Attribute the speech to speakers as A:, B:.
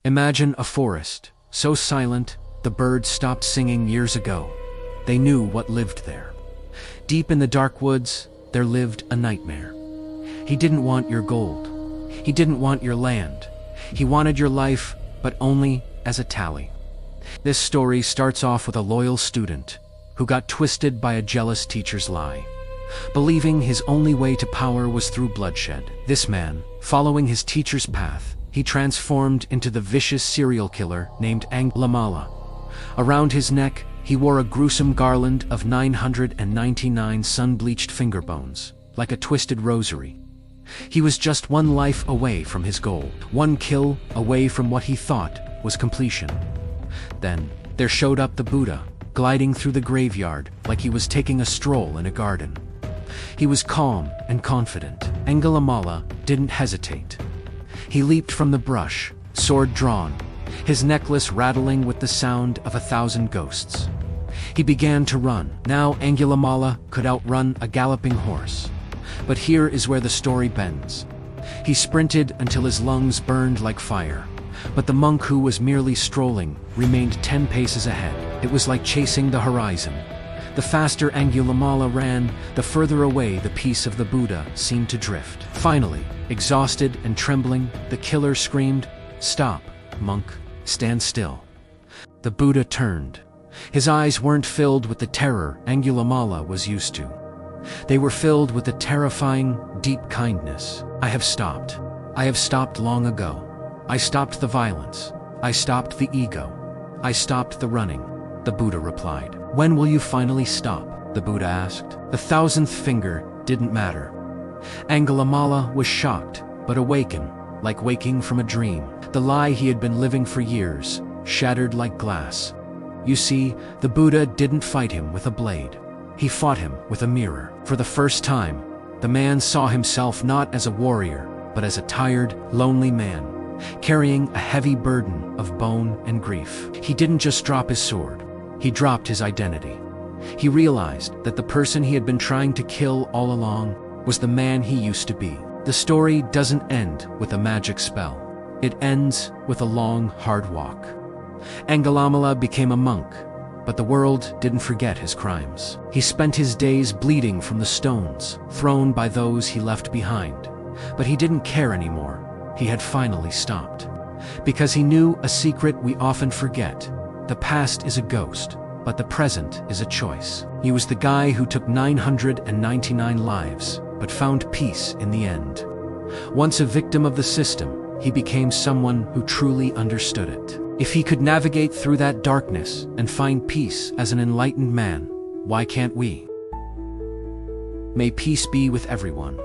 A: Imagine a forest, so silent, the birds stopped singing years ago. They knew what lived there. Deep in the dark woods, there lived a nightmare. He didn't want your gold. He didn't want your land. He wanted your life, but only as a tally. This story starts off with a loyal student who got twisted by a jealous teacher's lie, believing his only way to power was through bloodshed. This man, following his teacher's path, he transformed into the vicious serial killer named Angulimala. Around his neck, he wore a gruesome garland of 999 sun-bleached finger bones, like a twisted rosary. He was just one life away from his goal, one kill away from what he thought was completion. Then, there showed up the Buddha, gliding through the graveyard like he was taking a stroll in a garden. He was calm and confident. Angulimala didn't hesitate. He leaped from the brush, sword drawn, his necklace rattling with the sound of 1,000 ghosts. He began to run. Now Angulimala could outrun a galloping horse. But here is where the story bends. He sprinted until his lungs burned like fire. But the monk, who was merely strolling, remained 10 paces ahead. It was like chasing the horizon. The faster Angulimala ran, the further away the peace of the Buddha seemed to drift. Finally, exhausted and trembling, the killer screamed, "Stop, monk, stand still." The Buddha turned. His eyes weren't filled with the terror Angulimala was used to. They were filled with a terrifying, deep kindness. "I have stopped. I have stopped long ago. I stopped the violence. I stopped the ego. I stopped the running," the Buddha replied. "When will you finally stop?" the Buddha asked. The 1,000th finger didn't matter. Angulimala was shocked, but awakened, like waking from a dream. The lie he had been living for years shattered like glass. You see, the Buddha didn't fight him with a blade. He fought him with a mirror. For the first time, the man saw himself not as a warrior, but as a tired, lonely man, carrying a heavy burden of bone and grief. He didn't just drop his sword. He dropped his identity. He realized that the person he had been trying to kill all along was the man he used to be. The story doesn't end with a magic spell. It ends with a long, hard walk. Angulimala became a monk, but the world didn't forget his crimes. He spent his days bleeding from the stones thrown by those he left behind. But he didn't care anymore. He had finally stopped. Because he knew a secret we often forget. The past is a ghost, but the present is a choice. He was the guy who took 999 lives, but found peace in the end. Once a victim of the system, he became someone who truly understood it. If he could navigate through that darkness and find peace as an enlightened man, why can't we? May peace be with everyone.